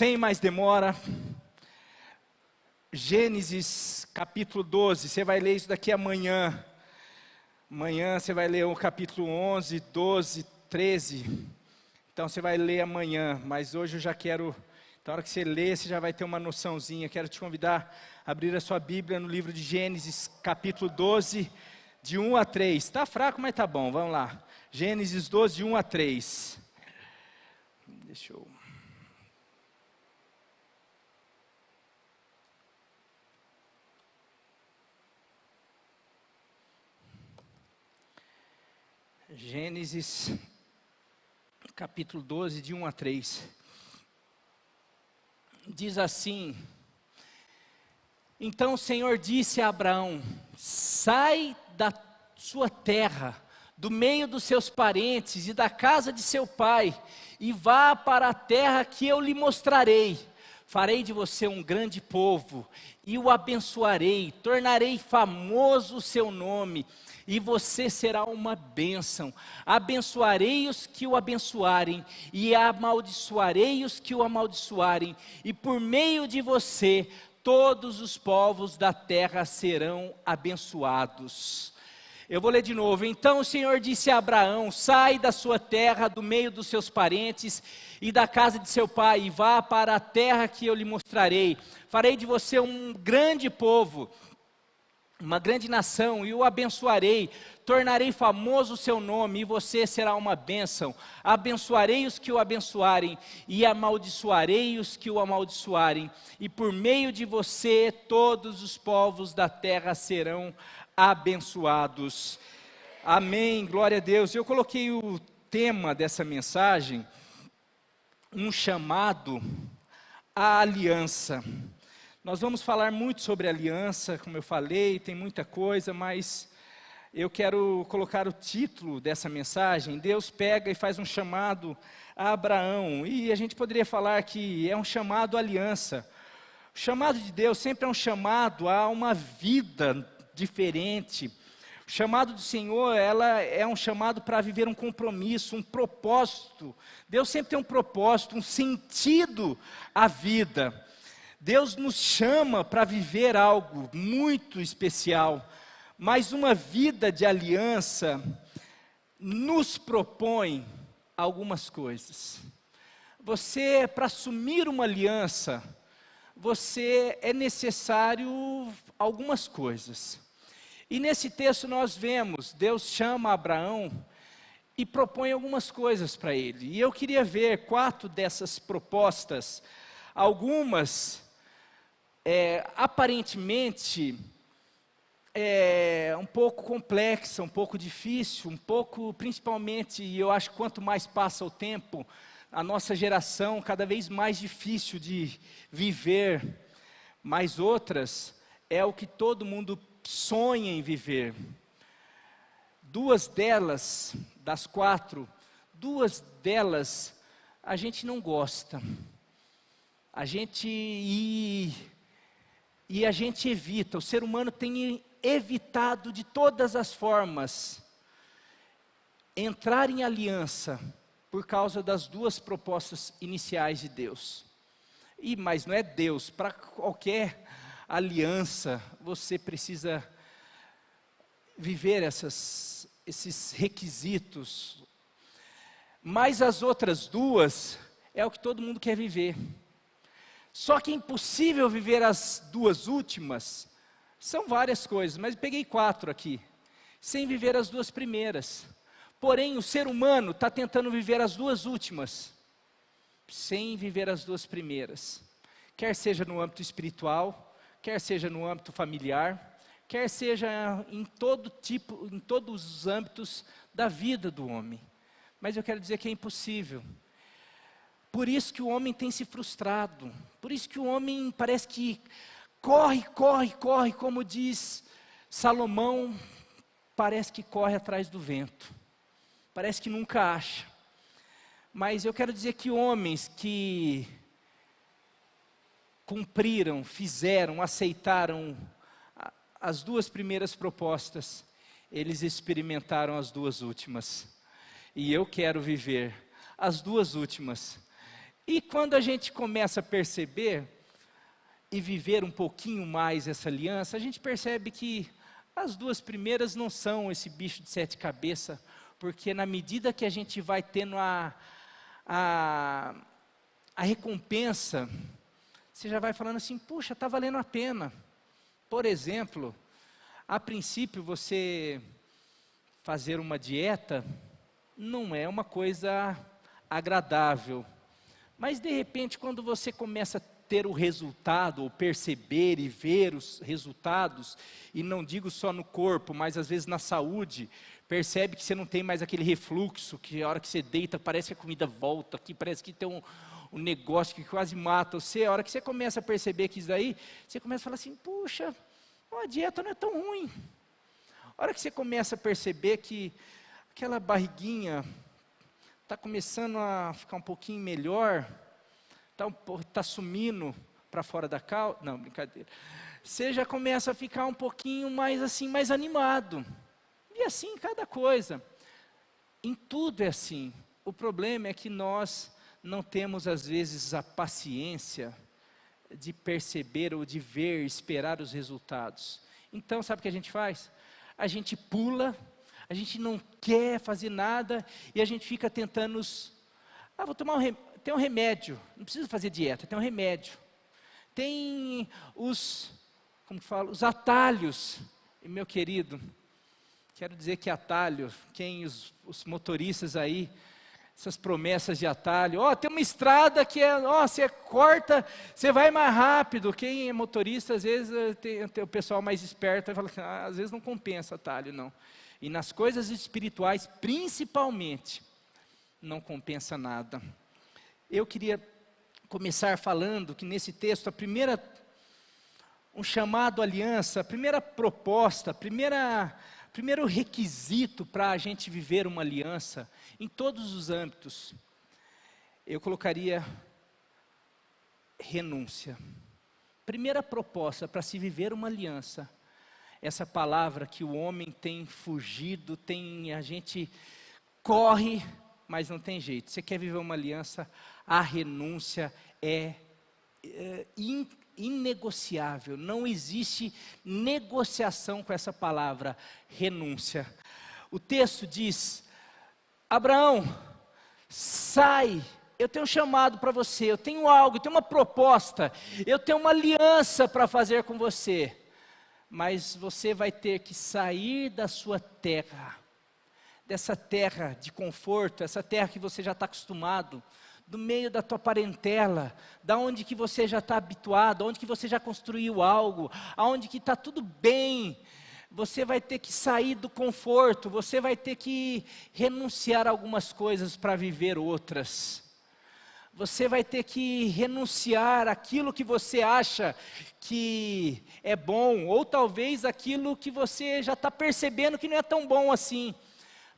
Sem mais demora, Gênesis capítulo 12, você vai ler isso daqui amanhã. Amanhã você vai ler o capítulo 11, 12, 13. Então você vai ler amanhã, mas hoje eu já quero, na hora que você ler, você já vai ter uma noçãozinha. Quero te convidar a abrir a sua Bíblia no livro de Gênesis capítulo 12, de 1 a 3. Está fraco, mas tá bom, vamos lá. Gênesis 12, de 1 a 3. Deixa eu... Gênesis, capítulo 12, de 1 a 3. Diz assim: Então o Senhor disse a Abraão: sai da sua terra, do meio dos seus parentes e da casa de seu pai, e vá para a terra que eu lhe mostrarei. Farei de você um grande povo, e o abençoarei, tornarei famoso o seu nome, e você será uma bênção. Abençoarei os que o abençoarem, e amaldiçoarei os que o amaldiçoarem, e por meio de você, todos os povos da terra serão abençoados. Eu vou ler de novo. Então o Senhor disse a Abraão: sai da sua terra, do meio dos seus parentes e da casa de seu pai, e vá para a terra que eu lhe mostrarei. Farei de você um grande povo, uma grande nação, e o abençoarei, tornarei famoso o seu nome, e você será uma bênção. Abençoarei os que o abençoarem, e amaldiçoarei os que o amaldiçoarem, e por meio de você todos os povos da terra serão abençoados. Amém, glória a Deus. Eu coloquei o tema dessa mensagem, um chamado à aliança. Nós vamos falar muito sobre aliança, como eu falei, tem muita coisa, mas eu quero colocar o título dessa mensagem: Deus pega e faz um chamado a Abraão, e a gente poderia falar que é um chamado à aliança. O chamado de Deus sempre é um chamado a uma vida diferente. O chamado do Senhor, ela é um chamado para viver um compromisso, um propósito. Deus sempre tem um propósito, um sentido à vida. Deus nos chama para viver algo muito especial, mas uma vida de aliança nos propõe algumas coisas. Você, para assumir uma aliança, você é necessário algumas coisas. E nesse texto nós vemos, Deus chama Abraão e propõe algumas coisas para ele. E eu queria ver 4 dessas propostas. Algumas, aparentemente, um pouco complexa, um pouco difícil, um pouco, principalmente, e eu acho que quanto mais passa o tempo, a nossa geração cada vez mais difícil de viver. Mas outras, é o que todo mundo sonha em viver. 2 delas, das 4, 2 delas, a gente não gosta. A gente a gente evita. O ser humano tem evitado de todas as formas entrar em aliança por causa das 2 propostas iniciais de Deus. Mas não é Deus, para qualquer aliança você precisa viver esses requisitos. Mas as outras 2 é o que todo mundo quer viver. Só que é impossível viver as 2 últimas. São várias coisas, mas eu peguei 4 aqui, sem viver as 2 primeiras. Porém, o ser humano está tentando viver as 2 últimas, sem viver as 2 primeiras. Quer seja no âmbito espiritual, quer seja no âmbito familiar, quer seja em todos os âmbitos da vida do homem. Mas eu quero dizer que é impossível. Por isso que o homem tem se frustrado, por isso que o homem parece que corre, como diz Salomão, parece que corre atrás do vento, parece que nunca acha. Mas eu quero dizer que homens que cumpriram, fizeram, aceitaram as 2 primeiras propostas, eles experimentaram as 2 últimas. E eu quero viver as 2 últimas. E quando a gente começa a perceber e viver um pouquinho mais essa aliança, a gente percebe que as duas primeiras não são esse bicho de 7 cabeças, porque na medida que a gente vai tendo a recompensa, você já vai falando assim, puxa, está valendo a pena. Por exemplo, a princípio você fazer uma dieta não é uma coisa agradável, mas de repente quando você começa a ter o resultado, ou perceber e ver os resultados, e não digo só no corpo, mas às vezes na saúde, percebe que você não tem mais aquele refluxo, que a hora que você deita parece que a comida volta, que parece que tem um negócio que quase mata você. A hora que você começa a perceber que isso daí, você começa a falar assim, puxa, a dieta não é tão ruim. A hora que você começa a perceber que aquela barriguinha está começando a ficar um pouquinho melhor, está sumindo para fora da calça, não, brincadeira. Você já começa a ficar um pouquinho mais assim, mais animado. E assim cada coisa. Em tudo é assim. O problema é que nós não temos às vezes a paciência de perceber ou de ver, esperar os resultados. Então sabe o que a gente faz? A gente pula, a gente não quer fazer nada e a gente fica tentando vou tomar tem um remédio, não precisa fazer dieta, tem um remédio. Tem os atalhos. E meu querido, quero dizer que atalho, os motoristas aí, essas promessas de atalho, tem uma estrada que você corta, você vai mais rápido. Quem é motorista, às vezes, tem o pessoal mais esperto, fala assim, às vezes não compensa atalho, não. E nas coisas espirituais, principalmente, não compensa nada. Eu queria começar falando que nesse texto, um chamado à aliança, a primeira proposta, primeiro requisito para a gente viver uma aliança, em todos os âmbitos, eu colocaria renúncia. Primeira proposta para se viver uma aliança, essa palavra que o homem tem fugido, a gente corre, mas não tem jeito. Você quer viver uma aliança, a renúncia é inegociável. Não existe negociação com essa palavra, renúncia. O texto diz, Abraão, sai, eu tenho um chamado para você, eu tenho algo, eu tenho uma proposta, eu tenho uma aliança para fazer com você, mas você vai ter que sair da sua terra, dessa terra de conforto, essa terra que você já está acostumado, do meio da tua parentela, da onde que você já está habituado, onde que você já construiu algo, aonde que está tudo bem. Você vai ter que sair do conforto, você vai ter que renunciar a algumas coisas para viver outras. Você vai ter que renunciar àquilo que você acha que é bom, ou talvez aquilo que você já está percebendo que não é tão bom assim,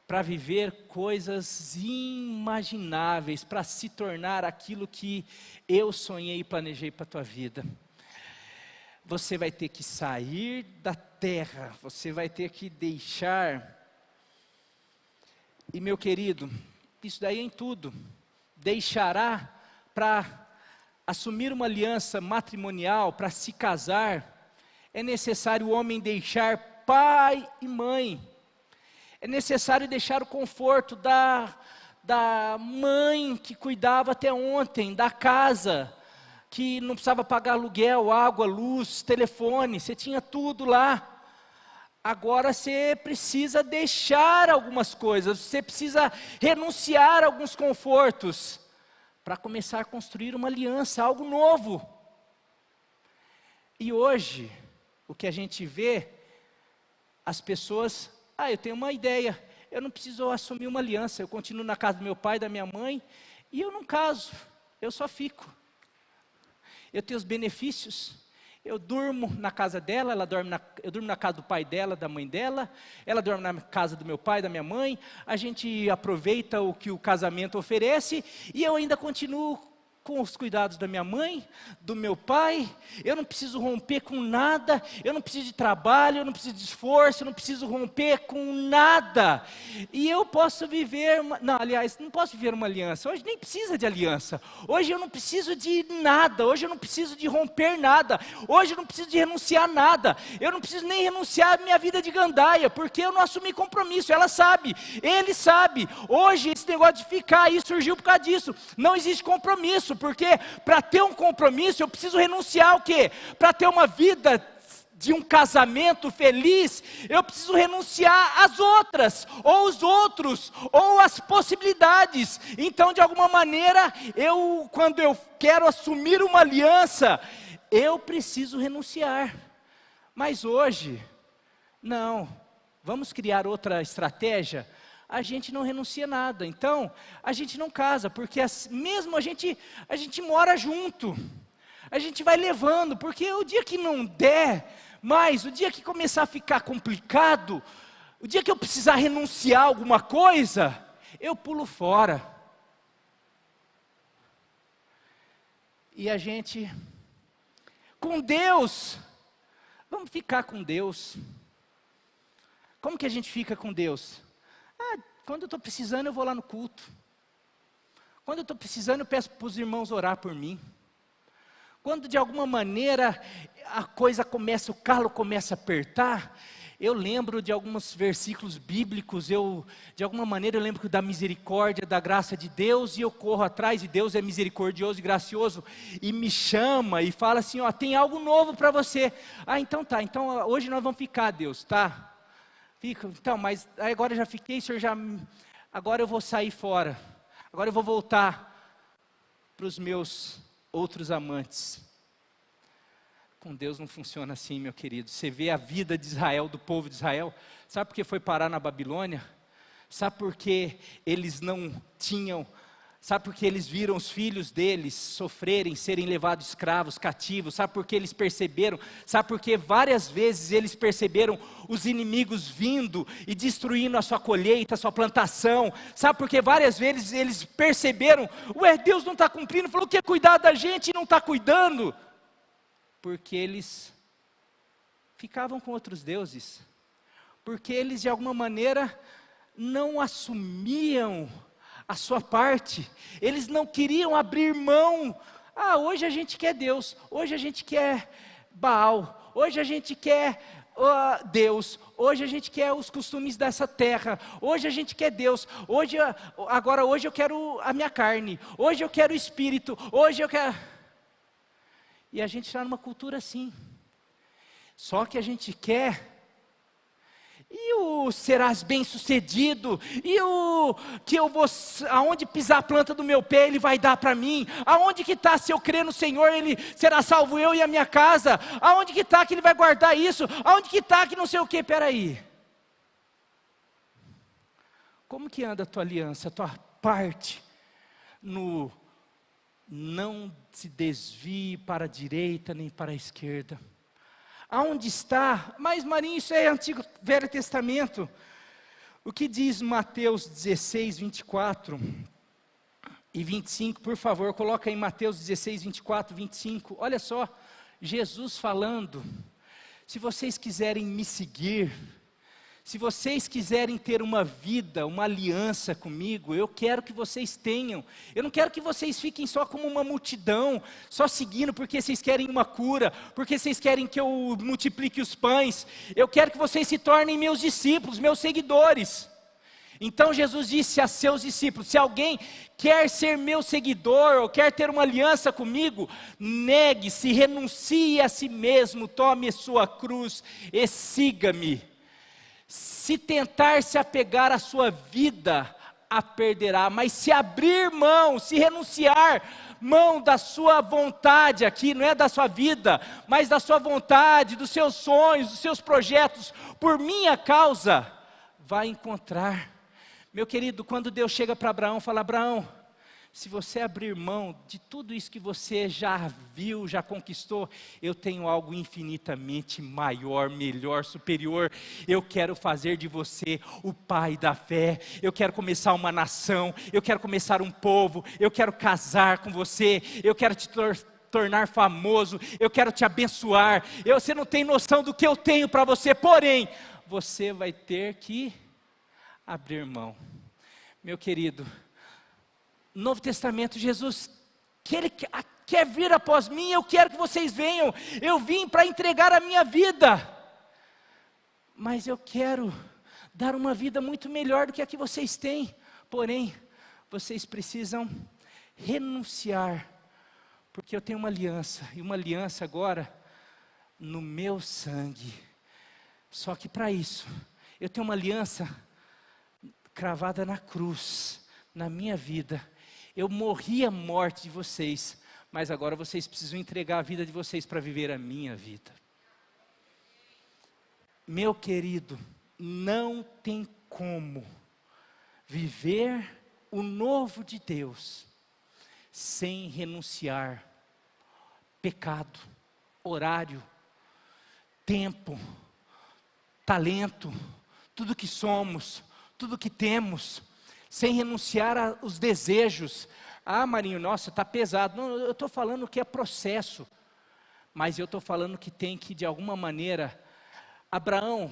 para viver coisas inimagináveis, para se tornar aquilo que eu sonhei e planejei para a tua vida. Você vai ter que sair da terra, você vai ter que deixar. E meu querido, isso daí é em tudo. Deixará para assumir uma aliança matrimonial, para se casar, é necessário o homem deixar pai e mãe. É necessário deixar o conforto da mãe que cuidava até ontem, da casa, que não precisava pagar aluguel, água, luz, telefone, você tinha tudo lá. Agora você precisa deixar algumas coisas, você precisa renunciar a alguns confortos, para começar a construir uma aliança, algo novo. E hoje, o que a gente vê, as pessoas, eu tenho uma ideia, eu não preciso assumir uma aliança, eu continuo na casa do meu pai, da minha mãe, e eu não caso, eu só fico. Eu tenho os benefícios, eu durmo na casa dela, eu durmo na casa do pai dela, da mãe dela, ela dorme na casa do meu pai, da minha mãe, a gente aproveita o que o casamento oferece, e eu ainda continuo com os cuidados da minha mãe, do meu pai, eu não preciso romper com nada, eu não preciso de trabalho, eu não preciso de esforço, eu não preciso romper com nada, e eu posso viver, não, aliás, não posso viver uma aliança, hoje nem precisa de aliança, hoje eu não preciso de nada, hoje eu não preciso de romper nada, hoje eu não preciso de renunciar a nada, eu não preciso nem renunciar à minha vida de gandaia, porque eu não assumi compromisso, ela sabe, ele sabe, hoje esse negócio de ficar aí surgiu por causa disso, não existe compromisso, porque para ter um compromisso eu preciso renunciar ao quê? Para ter uma vida de um casamento feliz, eu preciso renunciar às outras, ou os outros, ou as possibilidades. Então, de alguma maneira, quando eu quero assumir uma aliança, eu preciso renunciar. Mas hoje, não, vamos criar outra estratégia? A gente não renuncia nada, então a gente não casa, porque mesmo a gente mora junto, a gente vai levando, porque o dia que não der mais, o dia que começar a ficar complicado, o dia que eu precisar renunciar a alguma coisa, eu pulo fora. E a gente, com Deus, vamos ficar com Deus. Como que a gente fica com Deus? Quando eu estou precisando, eu vou lá no culto. Quando eu estou precisando, eu peço para os irmãos orar por mim. Quando de alguma maneira a coisa começa, o calo começa a apertar, eu lembro de alguns versículos bíblicos, de alguma maneira eu lembro da misericórdia, da graça de Deus, e eu corro atrás, e Deus é misericordioso e gracioso, e me chama, e fala assim, ó, tem algo novo para você. Então tá, então hoje nós vamos ficar, Deus, tá? Então, mas agora eu já fiquei, agora eu vou sair fora, agora eu vou voltar para os meus outros amantes. Com Deus não funciona assim, meu querido. Você vê a vida de Israel, do povo de Israel, sabe por que foi parar na Babilônia? Sabe por que eles não tinham, sabe por que eles viram os filhos deles sofrerem, serem levados escravos, cativos? Sabe por que eles perceberam? Sabe por que várias vezes eles perceberam os inimigos vindo e destruindo a sua colheita, a sua plantação? Sabe por que várias vezes eles perceberam, Deus não está cumprindo, falou que ia cuidar da gente e não está cuidando? Porque eles ficavam com outros deuses, porque eles de alguma maneira não assumiam a sua parte, eles não queriam abrir mão. Hoje a gente quer Deus, hoje a gente quer Baal, hoje a gente quer Deus, hoje a gente quer os costumes dessa terra, hoje a gente quer Deus, hoje eu quero a minha carne, hoje eu quero o espírito, hoje eu quero... E a gente está numa cultura assim, só que a gente quer... E o serás bem sucedido, e o que eu vou, aonde pisar a planta do meu pé, Ele vai dar para mim, aonde que está, se eu crer no Senhor, Ele será salvo eu e a minha casa, aonde que está que Ele vai guardar isso, aonde que está que não sei o que, peraí, como que anda a tua aliança, a tua parte, no não se desvie para a direita nem para a esquerda? Aonde está? Mas Marinho, isso é Antigo Velho Testamento. O que diz Mateus 16, 24 e 25, por favor, coloca aí Mateus 16, 24, 25. Olha só, Jesus falando, se vocês quiserem me seguir, se vocês quiserem ter uma vida, uma aliança comigo, eu quero que vocês tenham. Eu não quero que vocês fiquem só como uma multidão, só seguindo porque vocês querem uma cura, porque vocês querem que eu multiplique os pães. Eu quero que vocês se tornem meus discípulos, meus seguidores. Então Jesus disse a seus discípulos, se alguém quer ser meu seguidor, ou quer ter uma aliança comigo, negue-se, renuncie a si mesmo, tome a sua cruz e siga-me. Se tentar se apegar à sua vida, a perderá, mas se abrir mão, se renunciar mão da sua vontade aqui, não é da sua vida, mas da sua vontade, dos seus sonhos, dos seus projetos, por minha causa, vai encontrar. Meu querido, quando Deus chega para Abraão, fala, Abraão, Se você abrir mão de tudo isso que você já viu, já conquistou, eu tenho algo infinitamente maior, melhor, superior. Eu quero fazer de você o pai da fé. Eu quero começar uma nação. Eu quero começar um povo. Eu quero casar com você. Eu quero te tornar famoso. Eu quero te abençoar. Você não tem noção do que eu tenho para você. Porém, você vai ter que abrir mão. Meu querido, no Novo Testamento, Jesus, que Ele quer vir após mim, eu quero que vocês venham, eu vim para entregar a minha vida, mas eu quero dar uma vida muito melhor do que a que vocês têm, porém, vocês precisam renunciar, porque eu tenho uma aliança, e uma aliança agora, no meu sangue, só que para isso, eu tenho uma aliança cravada na cruz, na minha vida. Eu morri a morte de vocês, mas agora vocês precisam entregar a vida de vocês para viver a minha vida. Meu querido, não tem como viver o novo de Deus sem renunciar pecado, horário, tempo, talento, tudo que somos, tudo que temos, sem renunciar aos desejos. Marinho, nossa, está pesado. Não, eu estou falando que é processo, mas eu estou falando que tem que, de alguma maneira, Abraão,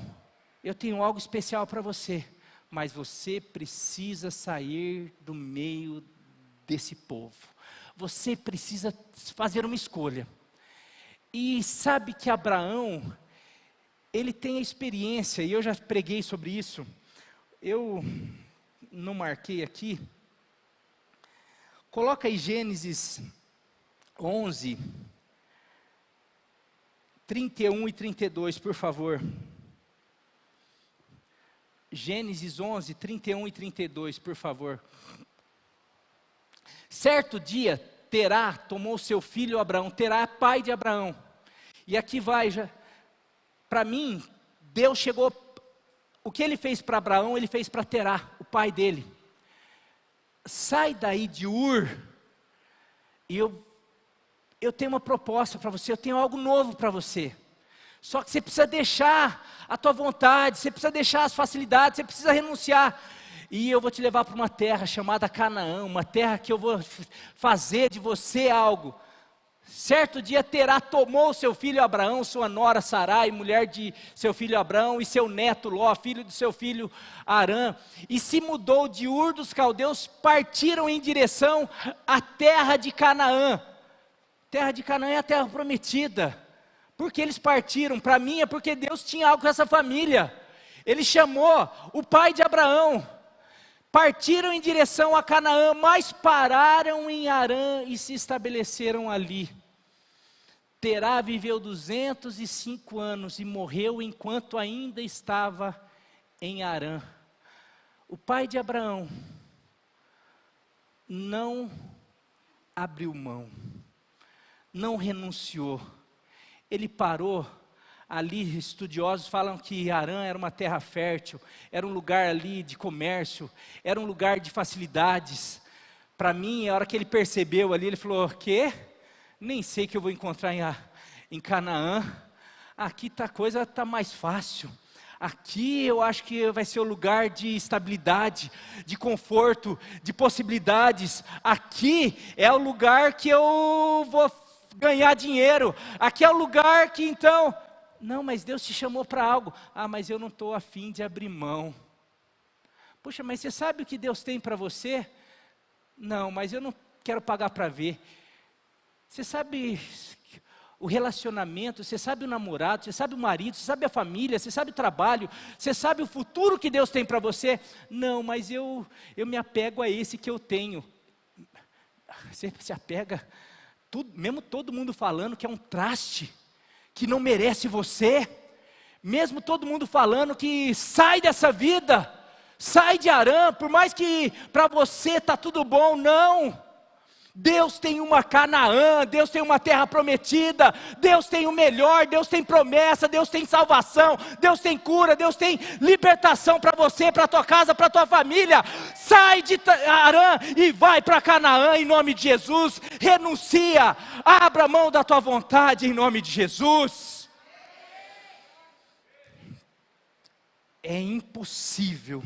eu tenho algo especial para você, mas você precisa sair do meio desse povo. Você precisa fazer uma escolha. E sabe que Abraão, ele tem a experiência, e eu já preguei sobre isso, eu não marquei aqui, coloca aí Gênesis 11, 31 e 32, por favor. Gênesis 11, 31 e 32, por favor. Certo dia, Terá tomou seu filho Abraão, Terá, pai de Abraão, e aqui vai, para mim, Deus chegou, o que ele fez para Abraão, ele fez para Terá, o pai dele. Sai daí de Ur, e eu tenho uma proposta para você, eu tenho algo novo para você. Só que você precisa deixar a tua vontade, você precisa deixar as facilidades, você precisa renunciar. E eu vou te levar para uma terra chamada Canaã, uma terra que eu vou fazer de você algo. Certo dia Terá tomou seu filho Abraão, sua nora Sarai, mulher de seu filho Abraão, e seu neto Ló, filho de seu filho Harã, e se mudou de Ur dos Caldeus, partiram em direção à terra de Canaã. Terra de Canaã é a terra prometida. Por que eles partiram? Para mim é porque Deus tinha algo com essa família. Ele chamou o pai de Abraão. Partiram em direção a Canaã, mas pararam em Harã e se estabeleceram ali. Terá viveu 205 anos e morreu enquanto ainda estava em Harã. O pai de Abraão não abriu mão, não renunciou. Ele parou ali, estudiosos falam que Harã era uma terra fértil, era um lugar ali de comércio, era um lugar de facilidades. Para mim, a hora que ele percebeu ali, ele falou, quê? Nem sei que eu vou encontrar em Canaã, aqui a coisa está mais fácil. Aqui eu acho que vai ser o lugar de estabilidade, de conforto, de possibilidades. Aqui é o lugar que eu vou ganhar dinheiro. Aqui é o lugar que então... Não, mas Deus te chamou para algo. Mas eu não estou a fim de abrir mão. Puxa, mas você sabe o que Deus tem para você? Não, mas eu não quero pagar para ver. Você sabe o relacionamento, você sabe o namorado, você sabe o marido, você sabe a família, você sabe o trabalho, você sabe o futuro que Deus tem para você? Não, mas eu me apego a esse que eu tenho. Você se apega, mesmo todo mundo falando que é um traste, que não merece você, mesmo todo mundo falando que sai dessa vida, sai de Harã, por mais que para você está tudo bom, não. Deus tem uma Canaã, Deus tem uma terra prometida, Deus tem o melhor, Deus tem promessa, Deus tem salvação, Deus tem cura, Deus tem libertação para você, para a tua casa, para a tua família. Sai de Harã e vai para Canaã em nome de Jesus. Renuncia, abra mão da tua vontade em nome de Jesus. É impossível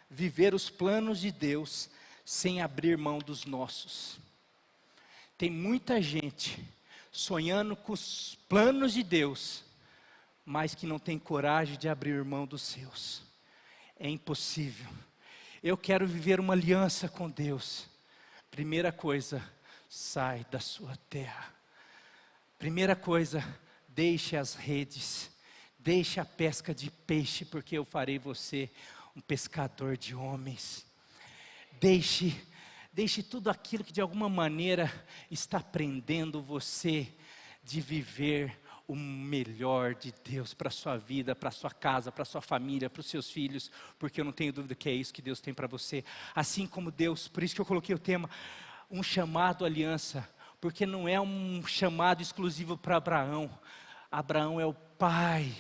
viver os planos de Deus sem abrir mão dos nossos. Tem muita gente sonhando com os planos de Deus, mas que não tem coragem de abrir mão dos seus. É impossível. Eu quero viver uma aliança com Deus. Primeira coisa, sai da sua terra. Primeira coisa, deixe as redes, deixe a pesca de peixe, porque eu farei você um pescador de homens. Deixe tudo aquilo que de alguma maneira está prendendo você de viver o melhor de Deus para a sua vida, para a sua casa, para a sua família, para os seus filhos, porque eu não tenho dúvida que é isso que Deus tem para você. Assim como Deus, por isso que eu coloquei o tema, um chamado à aliança, porque não é um chamado exclusivo para Abraão. Abraão é o pai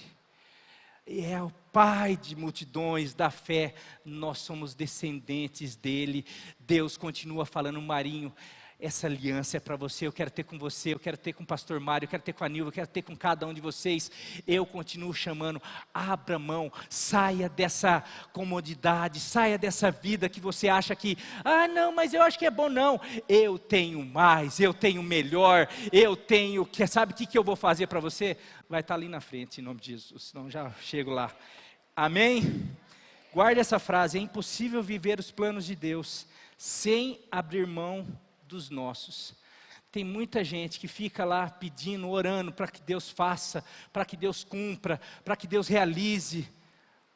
de multidões da fé, nós somos descendentes dele. Deus continua falando, Marinho, essa aliança é para você, eu quero ter com você, eu quero ter com o pastor Mário, eu quero ter com a Nilva, eu quero ter com cada um de vocês. Eu continuo chamando, abra mão, saia dessa comodidade, saia dessa vida que você acha que, não, mas eu acho que é bom. Não, eu tenho mais, eu tenho melhor, eu tenho, sabe o que eu vou fazer para você? Vai estar ali na frente, em nome de Jesus, senão já chego lá. Amém? Guarde essa frase, é impossível viver os planos de Deus sem abrir mão dos nossos. Tem muita gente que fica lá pedindo, orando para que Deus faça, para que Deus cumpra, para que Deus realize,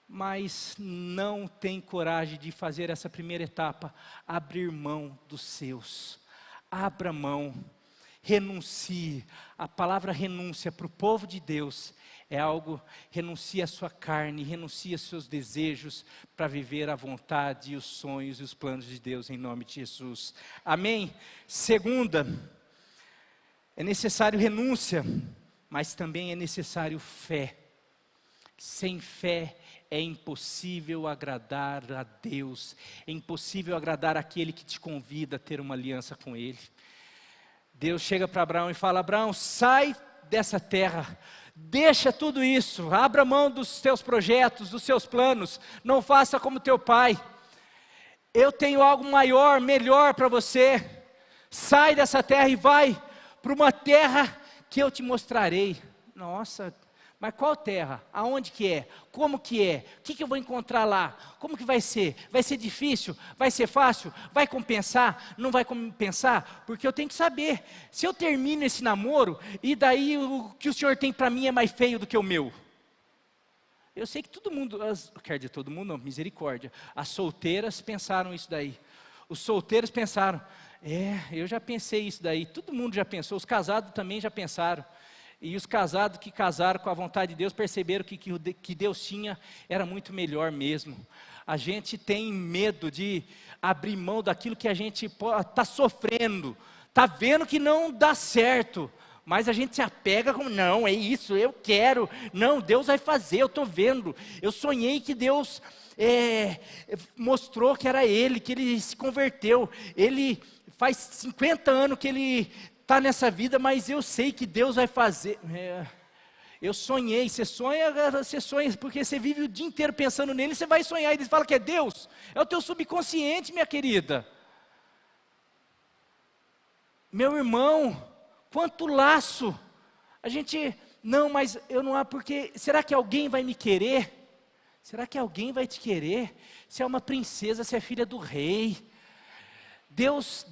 mas não tem coragem de fazer essa primeira etapa, abrir mão dos seus. Abra mão, renuncie. A palavra renúncia para o povo de Deus é algo, renuncie a sua carne, renuncie aos seus desejos para viver a vontade e os sonhos e os planos de Deus em nome de Jesus. Amém? Segunda, é necessário renúncia, mas também é necessário fé. Sem fé é impossível agradar a Deus, é impossível agradar aquele que te convida a ter uma aliança com Ele. Deus chega para Abraão e fala, Abraão, sai dessa terra, deixa tudo isso, abra mão dos teus projetos, dos seus planos, não faça como teu pai, eu tenho algo maior, melhor para você, sai dessa terra e vai para uma terra que eu te mostrarei. Nossa, mas qual terra? Aonde que é? Como que é? O que eu vou encontrar lá? Como que vai ser? Vai ser difícil? Vai ser fácil? Vai compensar? Não vai compensar? Porque eu tenho que saber, se eu termino esse namoro, e daí o que o Senhor tem para mim é mais feio do que o meu. Eu sei que todo mundo, quer dizer todo mundo não, misericórdia, as solteiras pensaram isso daí. Os solteiros pensaram, eu já pensei isso daí, todo mundo já pensou, os casados também já pensaram. E os casados que casaram com a vontade de Deus perceberam que Deus tinha era muito melhor mesmo. A gente tem medo de abrir mão daquilo que a gente está sofrendo, está vendo que não dá certo, mas a gente se apega como, não, é isso, eu quero, não, Deus vai fazer, eu estou vendo, eu sonhei que Deus mostrou que era Ele, que Ele se converteu, Ele faz 50 anos que Ele está nessa vida, mas eu sei que Deus vai fazer. Eu sonhei, você sonha, porque você vive o dia inteiro pensando nele, você vai sonhar e ele fala que é Deus, é o teu subconsciente, minha querida. Meu irmão, quanto laço, a gente, não, mas eu não há, porque, será que alguém vai me querer? Será que alguém vai te querer? Você é uma princesa, você é filha do rei. Deus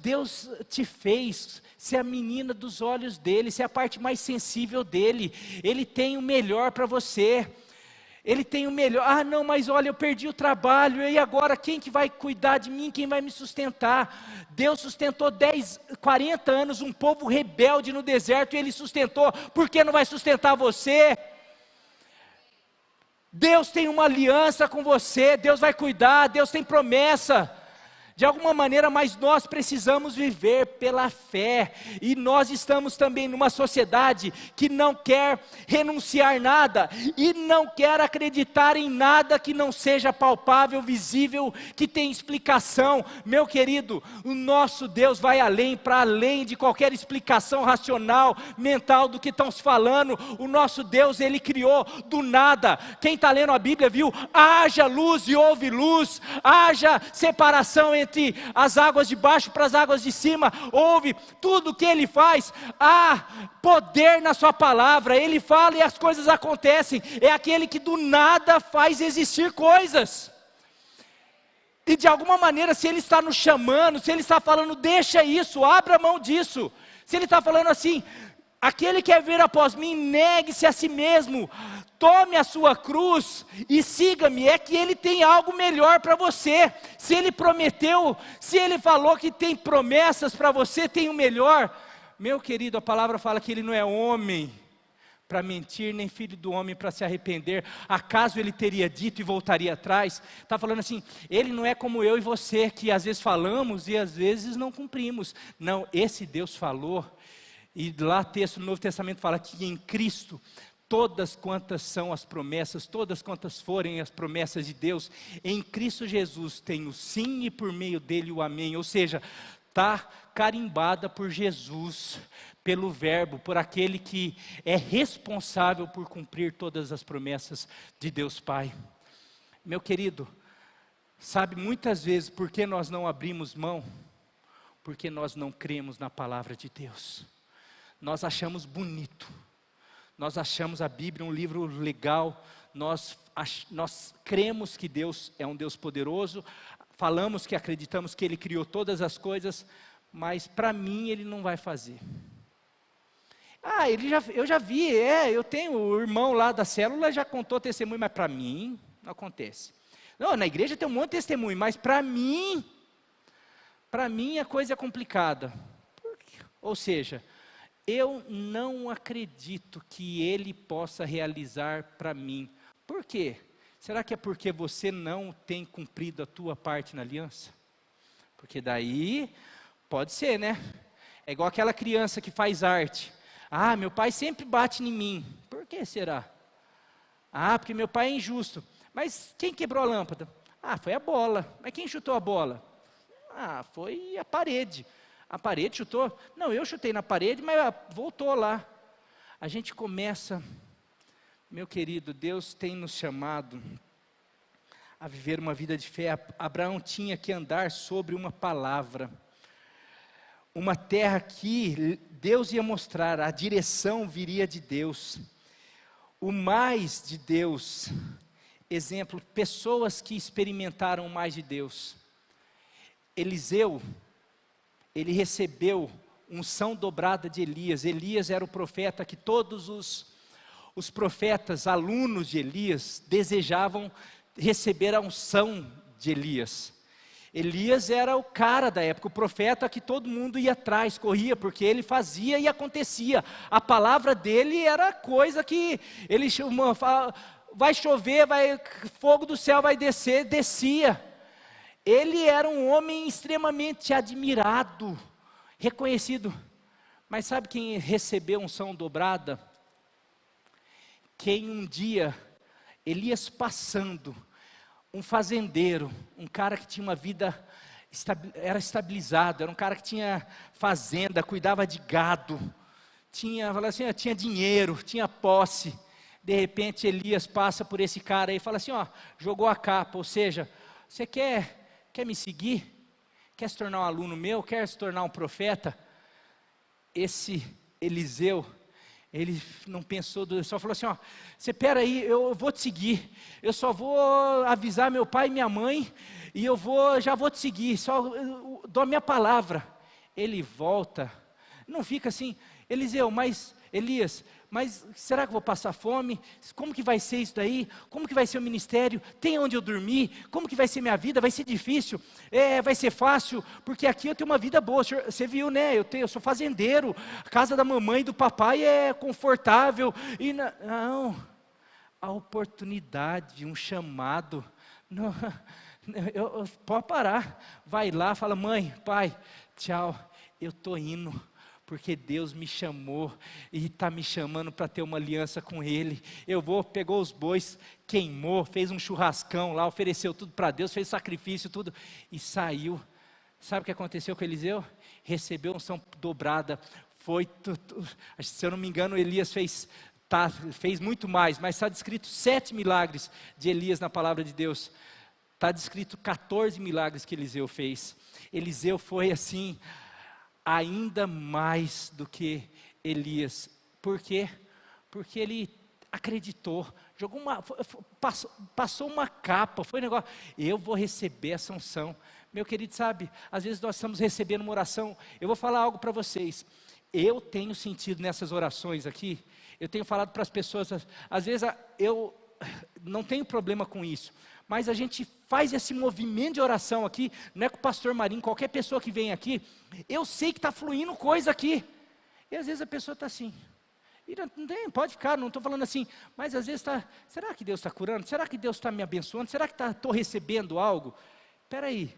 te fez ser a menina dos olhos dele, ser a parte mais sensível dele. Ele tem o melhor para você. Ele tem o melhor. Não, mas olha, eu perdi o trabalho, e agora quem que vai cuidar de mim? Quem vai me sustentar? Deus sustentou 40 anos um povo rebelde no deserto, e Ele sustentou. Por que não vai sustentar você? Deus tem uma aliança com você, Deus vai cuidar, Deus tem promessa. de alguma maneira, mas nós precisamos viver pela fé, e nós estamos também numa sociedade que não quer renunciar nada, e não quer acreditar em nada que não seja palpável, visível, que tenha explicação. Meu querido, o nosso Deus vai além, para além de qualquer explicação racional, mental do que estão se falando. O nosso Deus, Ele criou do nada. Quem está lendo a Bíblia viu, haja luz e houve luz, haja separação entre as águas de baixo para as águas de cima, houve tudo o que Ele faz. Há poder na sua palavra, Ele fala e as coisas acontecem. É aquele que do nada faz existir coisas, e de alguma maneira, se Ele está nos chamando, se Ele está falando, deixa isso, abra mão disso, se Ele está falando assim, aquele que quer vir após mim, negue-se a si mesmo, tome a sua cruz e siga-me. É que Ele tem algo melhor para você. Se Ele prometeu, se Ele falou que tem promessas para você, tem o melhor. Meu querido, a palavra fala que Ele não é homem para mentir, nem filho do homem para se arrepender. Acaso Ele teria dito e voltaria atrás? Está falando assim, Ele não é como eu e você, que às vezes falamos e às vezes não cumprimos. Não, esse Deus falou. E lá texto do Novo Testamento fala que em Cristo, todas quantas são as promessas, todas quantas forem as promessas de Deus, em Cristo Jesus tem o sim e por meio dele o amém. Ou seja, está carimbada por Jesus, pelo verbo, por aquele que é responsável por cumprir todas as promessas de Deus Pai. Meu querido, sabe muitas vezes por que nós não abrimos mão? Porque nós não cremos na palavra de Deus. Nós achamos bonito, nós achamos a Bíblia um livro legal, nós cremos que Deus é um Deus poderoso, falamos que acreditamos que Ele criou todas as coisas, mas para mim Ele não vai fazer. Eu já vi, eu tenho o irmão lá da célula, já contou testemunho, mas para mim não acontece. Não, na igreja tem um monte de testemunho, mas para mim a coisa é complicada. Ou seja, eu não acredito que Ele possa realizar para mim. Por quê? Será que é porque você não tem cumprido a tua parte na aliança? Porque daí, pode ser, né? É igual aquela criança que faz arte. Ah, meu pai sempre bate em mim. Por que será? Ah, porque meu pai é injusto. Mas quem quebrou a lâmpada? Ah, foi a bola. Mas quem chutou a bola? Ah, foi a parede. A parede chutou? Não, eu chutei na parede, mas voltou lá. A gente começa, meu querido, Deus tem nos chamado a viver uma vida de fé. Abraão tinha que andar sobre uma palavra, uma terra que Deus ia mostrar, a direção viria de Deus, o mais de Deus. Exemplo, pessoas que experimentaram o mais de Deus. Eliseu, ele recebeu unção dobrada de Elias. Elias era o profeta que todos os profetas, alunos de Elias, desejavam receber a unção de Elias. Elias era o cara da época, o profeta que todo mundo ia atrás, corria, porque ele fazia e acontecia. A palavra dele era coisa que ele fala, vai chover, fogo do céu vai descer, descia. Ele era um homem extremamente admirado, reconhecido. Mas sabe quem recebeu unção dobrada? Quem um dia, Elias passando, um fazendeiro, um cara que tinha uma vida, era estabilizado, era um cara que tinha fazenda, cuidava de gado, tinha dinheiro, tinha posse. De repente Elias passa por esse cara e fala assim, jogou a capa, ou seja, você quer me seguir? Quer se tornar um aluno meu? Quer se tornar um profeta? Esse Eliseu, ele não pensou, só falou assim, você espera aí, eu vou te seguir, eu só vou avisar meu pai e minha mãe, e já vou te seguir, só dou a minha palavra. Ele volta, não fica assim, Elias, mas será que eu vou passar fome? Como que vai ser isso daí? Como que vai ser o ministério? Tem onde eu dormir? Como que vai ser minha vida? Vai ser difícil? Vai ser fácil? Porque aqui eu tenho uma vida boa, você viu, né? Eu sou fazendeiro, a casa da mamãe e do papai é confortável. E não, a oportunidade, um chamado, não, Pode parar. Vai lá, fala: mãe, pai, tchau, eu estou indo, porque Deus me chamou e está me chamando para ter uma aliança com Ele. Eu vou, pegou os bois, queimou, fez um churrascão lá, ofereceu tudo para Deus, fez sacrifício, tudo, e saiu. Sabe o que aconteceu com Eliseu? Recebeu unção dobrada. Foi, se eu não me engano, Elias fez muito mais, mas está descrito 7 milagres de Elias na palavra de Deus. Está descrito 14 milagres que Eliseu fez. Eliseu foi assim, ainda mais do que Elias. Por quê? Porque ele acreditou, passou uma capa, foi um negócio: eu vou receber essa unção. Meu querido, sabe, às vezes nós estamos recebendo uma oração. Eu vou falar algo para vocês. Eu tenho sentido nessas orações aqui, eu tenho falado para as pessoas, às vezes eu não tenho problema com isso, mas a gente faz esse movimento de oração aqui, não é com o pastor Marinho, qualquer pessoa que vem aqui, eu sei que está fluindo coisa aqui, e às vezes a pessoa está assim, e não tem, pode ficar, não estou falando assim, mas às vezes está: será que Deus está curando? Será que Deus está me abençoando? Será que estou recebendo algo? Espera aí.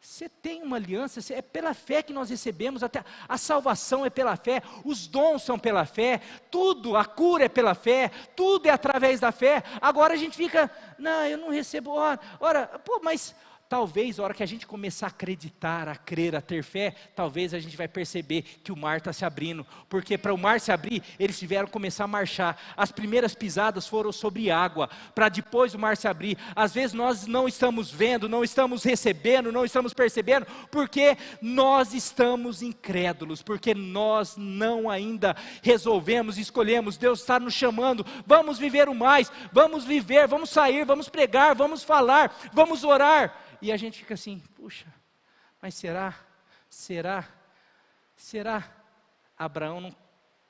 Você tem uma aliança, é pela fé que nós recebemos, até a salvação é pela fé, os dons são pela fé, tudo, a cura é pela fé, tudo é através da fé. Agora a gente fica: não, eu não recebo, ora, mas talvez a hora que a gente começar a acreditar, a crer, a ter fé, talvez a gente vai perceber que o mar está se abrindo, porque para o mar se abrir, eles tiveram que começar a marchar. As primeiras pisadas foram sobre água, para depois o mar se abrir. Às vezes nós não estamos vendo, não estamos recebendo, não estamos percebendo, porque nós estamos incrédulos, porque nós não ainda resolvemos, escolhemos. Deus está nos chamando: vamos viver o mais, vamos viver, vamos sair, vamos pregar, vamos falar, vamos orar. E a gente fica assim: puxa, mas será? Abraão não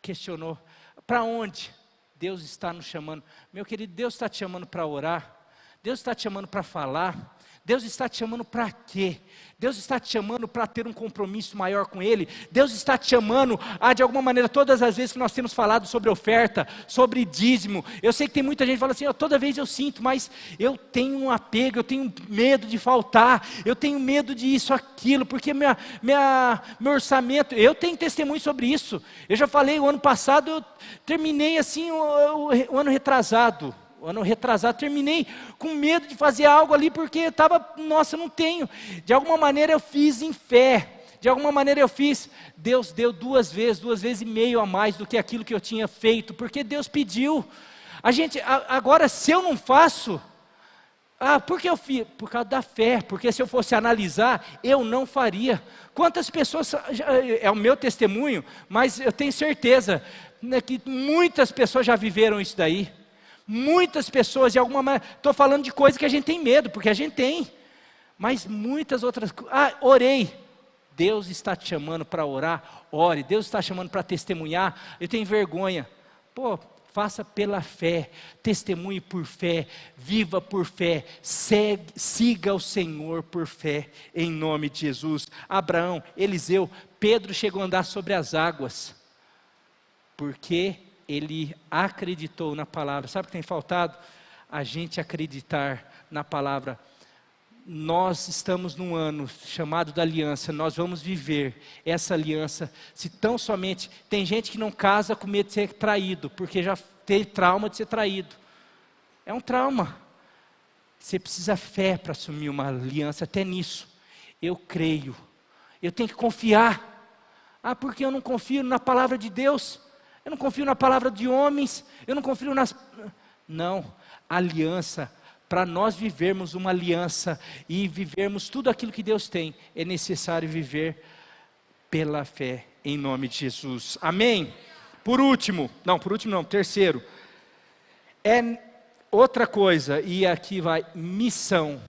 questionou. Para onde Deus está nos chamando? Meu querido, Deus está te chamando para orar, Deus está te chamando para falar, Deus está te chamando para quê? Deus está te chamando para ter um compromisso maior com Ele. Deus está te chamando a, de alguma maneira, todas as vezes que nós temos falado sobre oferta, sobre dízimo, eu sei que tem muita gente que fala assim: toda vez eu sinto, mas eu tenho um apego, eu tenho medo de faltar, eu tenho medo de isso, aquilo, porque meu orçamento, eu tenho testemunho sobre isso. Eu já falei, o ano passado eu terminei assim, o ano retrasado, terminei com medo de fazer algo ali, porque eu estava, nossa, eu não tenho. De alguma maneira eu fiz em fé, Deus deu 2 vezes e meio a mais do que aquilo que eu tinha feito, porque Deus pediu. Agora, se eu não faço, por que eu fiz? Por causa da fé, porque se eu fosse analisar, eu não faria. Quantas pessoas, é o meu testemunho, mas eu tenho certeza, né, que muitas pessoas já viveram isso daí. Muitas pessoas, de alguma maneira, estou falando de coisa que a gente tem medo, porque a gente tem, mas muitas outras coisas. Orei. Deus está te chamando para orar, ore. Deus está chamando para testemunhar. Eu tenho vergonha. Faça pela fé, testemunhe por fé, viva por fé, siga o Senhor por fé, em nome de Jesus. Abraão, Eliseu, Pedro chegou a andar sobre as águas, porque ele acreditou na palavra. Sabe o que tem faltado? A gente acreditar na palavra. Nós estamos num ano chamado da aliança, nós vamos viver essa aliança, se tão somente, tem gente que não casa com medo de ser traído, porque já teve trauma de ser traído, é um trauma. Você precisa fé para assumir uma aliança, até nisso, eu creio, eu tenho que confiar. Porque eu não confio na palavra de Deus, eu não confio na palavra de homens, eu não confio não, aliança, para nós vivermos uma aliança e vivermos tudo aquilo que Deus tem, é necessário viver pela fé, em nome de Jesus, amém? Terceiro, é outra coisa, e aqui vai, missão,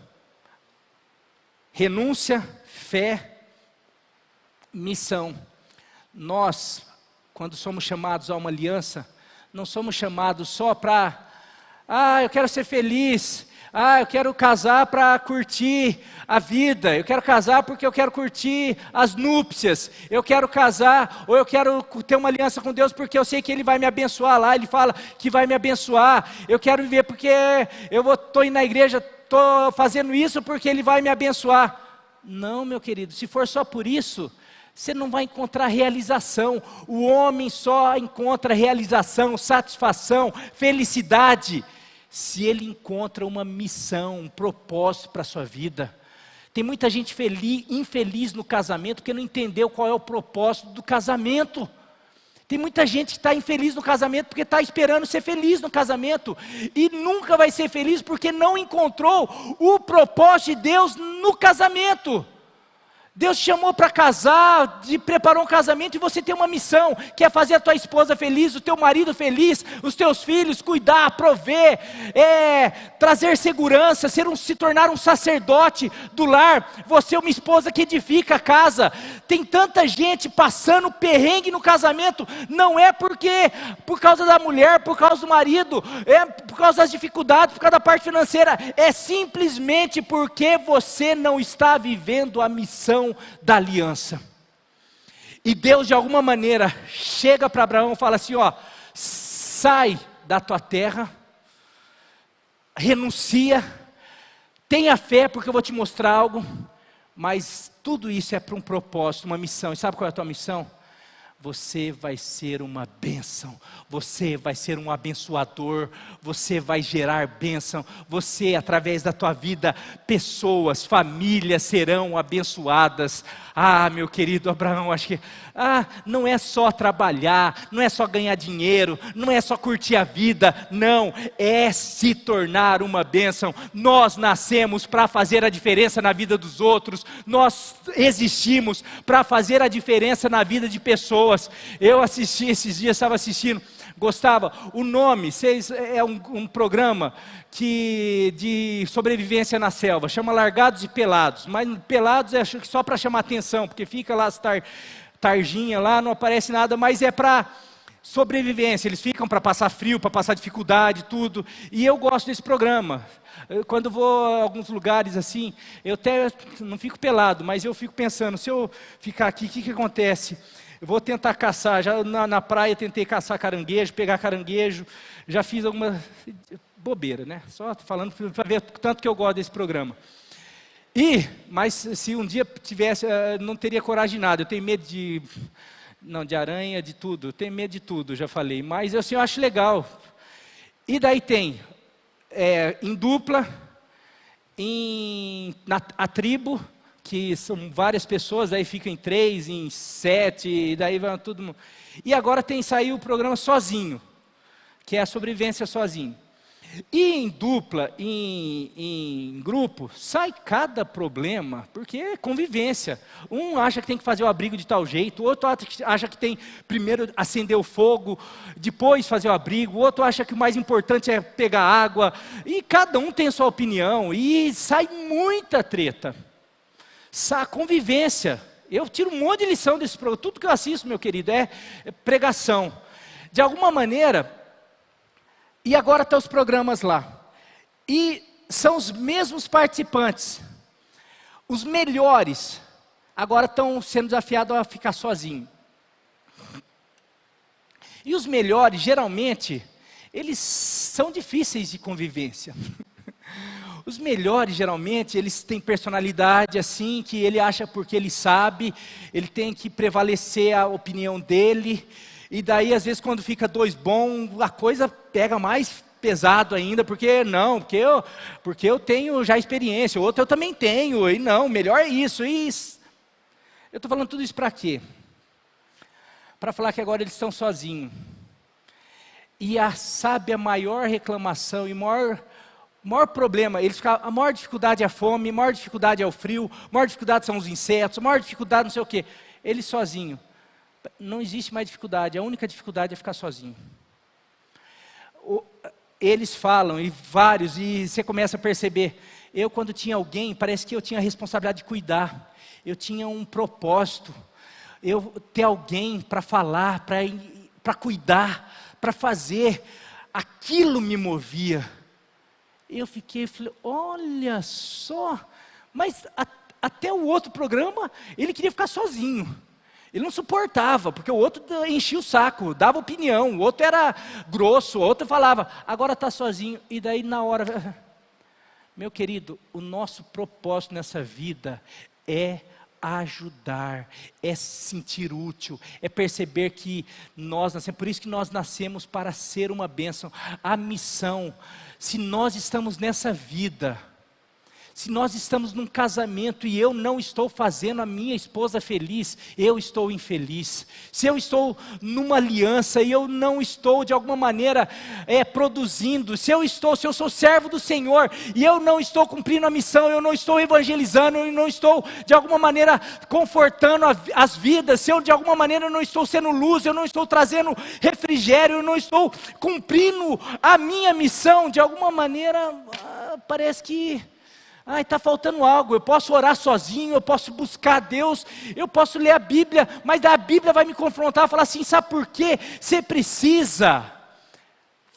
renúncia, fé, missão. Nós, quando somos chamados a uma aliança, não somos chamados só para, eu quero ser feliz, eu quero casar para curtir a vida, eu quero casar porque eu quero curtir as núpcias, eu quero casar, ou eu quero ter uma aliança com Deus porque eu sei que Ele vai me abençoar lá, Ele fala que vai me abençoar, eu quero viver porque estou indo na igreja, estou fazendo isso porque Ele vai me abençoar. Não, meu querido, se for só por isso, você não vai encontrar realização. O homem só encontra realização, satisfação, felicidade, se ele encontra uma missão, um propósito para a sua vida. Tem muita gente infeliz no casamento porque não entendeu qual é o propósito do casamento. Tem muita gente que está infeliz no casamento porque está esperando ser feliz no casamento e nunca vai ser feliz porque não encontrou o propósito de Deus no casamento. Deus te chamou para casar, te preparou um casamento e você tem uma missão, que é fazer a tua esposa feliz, o teu marido feliz, os teus filhos, cuidar, prover, trazer segurança, se tornar um sacerdote do lar. Você é uma esposa que edifica a casa. Tem tanta gente passando perrengue no casamento, não é porque por causa da mulher, por causa do marido, é por causa das dificuldades, por causa da parte financeira, é simplesmente porque você não está vivendo a missão da aliança. E Deus de alguma maneira chega para Abraão e fala assim, sai da tua terra, renuncia, tenha fé porque eu vou te mostrar algo, mas tudo isso é para um propósito, uma missão. E sabe qual é a tua missão? Você vai ser uma bênção, você vai ser um abençoador, você vai gerar bênção, você através da tua vida, pessoas, famílias serão abençoadas. Meu querido Abraão, acho que não é só trabalhar, não é só ganhar dinheiro, não é só curtir a vida, não, é se tornar uma bênção. Nós nascemos para fazer a diferença na vida dos outros, nós existimos para fazer a diferença na vida de pessoas. Eu assisti esses dias, estava assistindo, gostava, o nome, é um programa de sobrevivência na selva, chama Largados e Pelados, mas Pelados acho que só para chamar atenção, porque fica lá as tarjinha lá, não aparece nada, mas é para sobrevivência, eles ficam para passar frio, para passar dificuldade, tudo, e eu gosto desse programa. Quando vou a alguns lugares assim, eu até não fico pelado, mas eu fico pensando, se eu ficar aqui, o que acontece? Eu vou tentar caçar, já na praia tentei caçar caranguejo, pegar caranguejo, já fiz alguma bobeira, né? Só falando para ver tanto que eu gosto desse programa. Mas se um dia tivesse, não teria coragem de nada, eu tenho medo de aranha, de tudo, eu tenho medo de tudo, já falei, mas assim, eu acho legal. E daí tem, em dupla, a tribo, que são várias pessoas, aí fica em 3, em 7, e daí vai tudo. E agora saiu o programa sozinho, que é a sobrevivência sozinho. E em dupla, em grupo, sai cada problema, porque é convivência. Um acha que tem que fazer o abrigo de tal jeito, o outro acha que tem primeiro acender o fogo, depois fazer o abrigo, o outro acha que o mais importante é pegar água, e cada um tem a sua opinião, e sai muita treta. Convivência, eu tiro um monte de lição desse programa, tudo que eu assisto, meu querido, é pregação, de alguma maneira, e agora estão os programas lá, e são os mesmos participantes, os melhores, agora estão sendo desafiados a ficar sozinhos, e os melhores, geralmente, eles são difíceis de convivência. Os melhores, geralmente, eles têm personalidade assim, que ele acha porque ele sabe, ele tem que prevalecer a opinião dele, e daí, às vezes, quando fica dois bons, a coisa pega mais pesado ainda, porque eu tenho já experiência, o outro eu também tenho, e não, melhor é isso, Eu estou falando tudo isso para quê? Para falar que agora eles estão sozinhos, e sabe a maior reclamação, e o maior problema, a maior dificuldade é a fome, a maior dificuldade é o frio, a maior dificuldade são os insetos, a maior dificuldade não sei o quê. Ele sozinho. Não existe mais dificuldade, a única dificuldade é ficar sozinho. Eles falam, e vários, e você começa a perceber, quando tinha alguém, parece que eu tinha a responsabilidade de cuidar, eu tinha um propósito, eu ter alguém para falar, para cuidar, para fazer, aquilo me movia. Eu falei, olha só, mas até o outro programa, ele queria ficar sozinho. Ele não suportava, porque o outro enchia o saco, dava opinião, o outro era grosso, o outro falava, agora está sozinho. E daí na hora, meu querido, o nosso propósito nessa vida é ajudar, é se sentir útil, é perceber que nós nascemos, por isso que nós nascemos para ser uma bênção. A missão, se nós estamos nessa vida, se nós estamos num casamento e eu não estou fazendo a minha esposa feliz, eu estou infeliz. Se eu estou numa aliança e eu não estou de alguma maneira produzindo, se eu sou servo do Senhor e eu não estou cumprindo a missão, eu não estou evangelizando, eu não estou de alguma maneira confortando as vidas, se eu de alguma maneira não estou sendo luz, eu não estou trazendo refrigério, eu não estou cumprindo a minha missão, de alguma maneira parece que está faltando algo. Eu posso orar sozinho, eu posso buscar a Deus, eu posso ler a Bíblia, mas a Bíblia vai me confrontar, falar assim, sabe por quê? Você precisa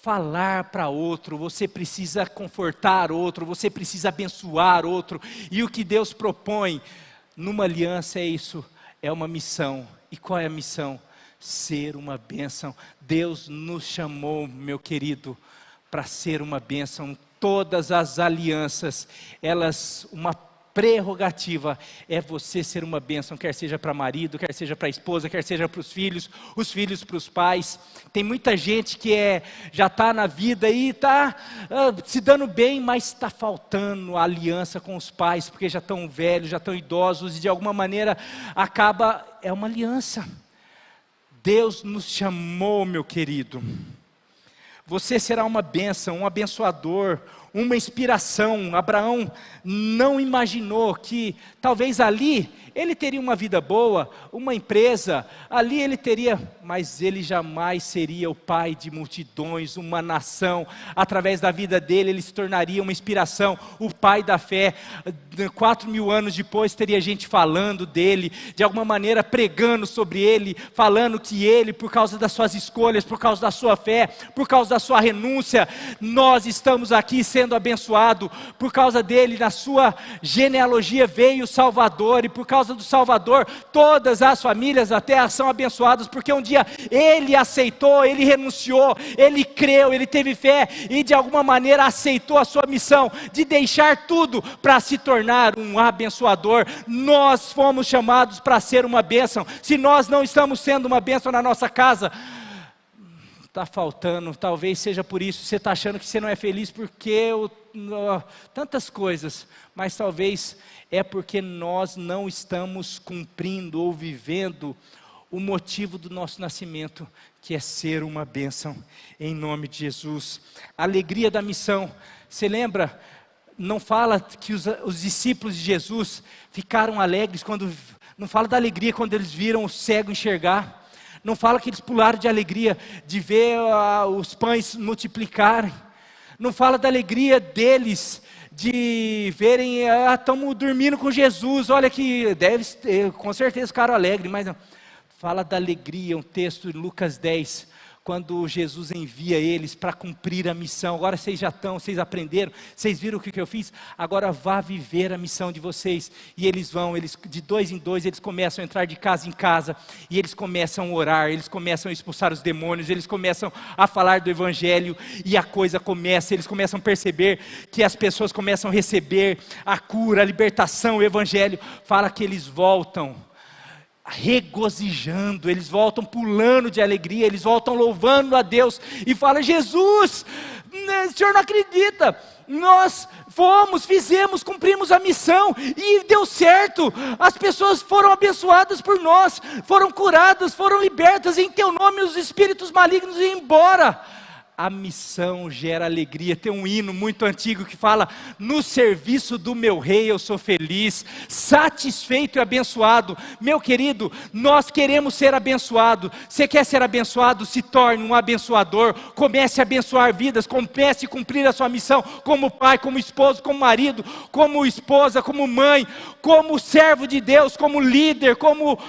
falar para outro, você precisa confortar outro, você precisa abençoar outro, e o que Deus propõe numa aliança é isso, é uma missão. E qual é a missão? Ser uma bênção. Deus nos chamou, meu querido, para ser uma bênção. Todas as alianças, uma prerrogativa é você ser uma bênção, quer seja para marido, quer seja para a esposa, quer seja para os filhos para os pais. Tem muita gente que já está na vida e está se dando bem, mas está faltando a aliança com os pais, porque já estão velhos, já estão idosos, e de alguma maneira é uma aliança. Deus nos chamou, meu querido. Você será uma bênção, um abençoador, uma inspiração. Abraão não imaginou que talvez ali ele teria uma vida boa, uma empresa, ali ele teria, mas ele jamais seria o pai de multidões, uma nação. Através da vida dele ele se tornaria uma inspiração, o pai da fé. 4.000 anos depois teria gente falando dele, de alguma maneira pregando sobre ele, falando que ele, por causa das suas escolhas, por causa da sua fé, por causa da sua renúncia, nós estamos aqui sendo abençoados. Por causa dele, na sua genealogia veio o Salvador, e por causa do Salvador, todas as famílias da terra são abençoadas, porque um dia ele aceitou, ele renunciou, ele creu, ele teve fé, e de alguma maneira aceitou a sua missão, de deixar tudo para se tornar um abençoador. Nós fomos chamados para ser uma bênção. Se nós não estamos sendo uma bênção na nossa casa, está faltando. Talvez seja por isso, você está achando que você não é feliz porque tantas coisas, mas talvez é porque nós não estamos cumprindo ou vivendo o motivo do nosso nascimento, que é ser uma bênção, em nome de Jesus. A alegria da missão, você lembra? Não fala que os discípulos de Jesus ficaram alegres não fala da alegria quando eles viram o cego enxergar, não fala que eles pularam de alegria de ver os pães multiplicarem, não fala da alegria deles de verem, estamos dormindo com Jesus, olha que com certeza ficaram alegres, mas não. Fala da alegria, um texto em Lucas 10, quando Jesus envia eles para cumprir a missão. Agora vocês vocês aprenderam, vocês viram o que eu fiz, agora vá viver a missão de vocês. E eles vão, de 2 em 2, eles começam a entrar de casa em casa, e eles começam a orar, eles começam a expulsar os demônios, eles começam a falar do Evangelho, e a coisa começa, eles começam a perceber que as pessoas começam a receber a cura, a libertação. O Evangelho fala que eles voltam regozijando, eles voltam pulando de alegria, eles voltam louvando a Deus, e falam: Jesus, o Senhor não acredita, nós fizemos, cumprimos a missão, e deu certo, as pessoas foram abençoadas por nós, foram curadas, foram libertas, em teu nome os espíritos malignos iam embora. A missão gera alegria. Tem um hino muito antigo que fala: no serviço do meu rei eu sou feliz, satisfeito e abençoado. Meu querido, nós queremos ser abençoados. Você quer ser abençoado? Se torne um abençoador, comece a abençoar vidas, comece a cumprir a sua missão, como pai, como esposo, como marido, como esposa, como mãe, como servo de Deus, como líder, como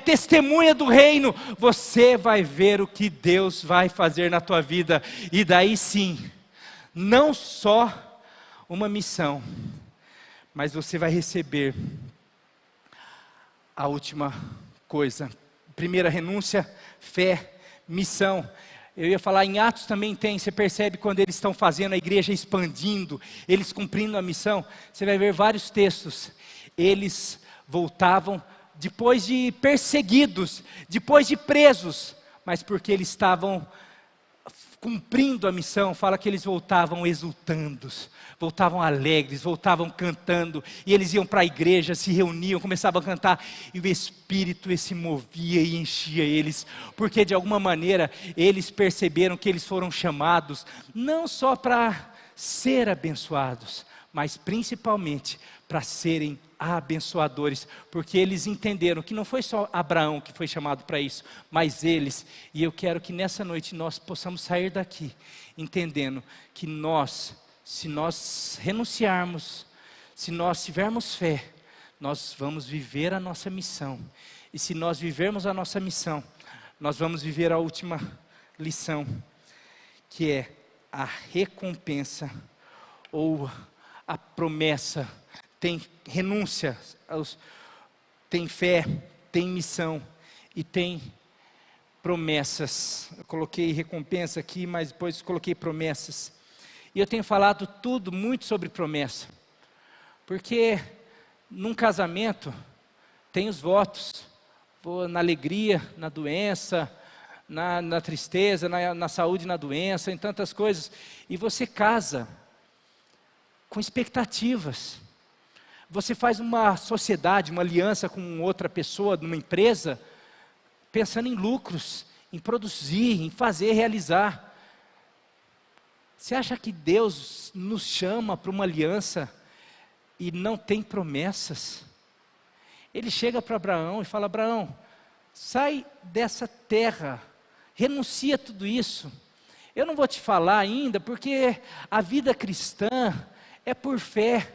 testemunha do reino. Você vai ver o que Deus vai fazer na tua vida. E daí sim, não só uma missão, mas você vai receber a última coisa. Primeira renúncia, fé, missão. Eu ia falar, em Atos também tem, você percebe quando eles estão fazendo a igreja expandindo, eles cumprindo a missão, você vai ver vários textos. Eles voltavam depois de perseguidos, depois de presos, mas porque eles estavam cumprindo a missão, fala que eles voltavam exultando, voltavam alegres, voltavam cantando, e eles iam para a igreja, se reuniam, começavam a cantar, e o Espírito se movia e enchia eles, porque de alguma maneira eles perceberam que eles foram chamados, não só para ser abençoados, mas principalmente para serem abençoadores, porque eles entenderam que não foi só Abraão que foi chamado para isso, mas eles, e eu quero que nessa noite nós possamos sair daqui, entendendo que nós, se nós renunciarmos, se nós tivermos fé, nós vamos viver a nossa missão, e se nós vivermos a nossa missão, nós vamos viver a última lição, que é a recompensa, ou a promessa. Tem renúncia, tem fé, tem missão e tem promessas. Eu coloquei recompensa aqui, mas depois coloquei promessas. E eu tenho falado muito sobre promessa. Porque num casamento tem os votos. Na alegria, na doença, na tristeza, na saúde, na doença, em tantas coisas. E você casa com expectativas. Você faz uma sociedade, uma aliança com outra pessoa, numa empresa, pensando em lucros, em produzir, em fazer, realizar. Você acha que Deus nos chama para uma aliança e não tem promessas? Ele chega para Abraão e fala, Abraão, sai dessa terra, renuncia a tudo isso. Eu não vou te falar ainda, porque a vida cristã é por fé.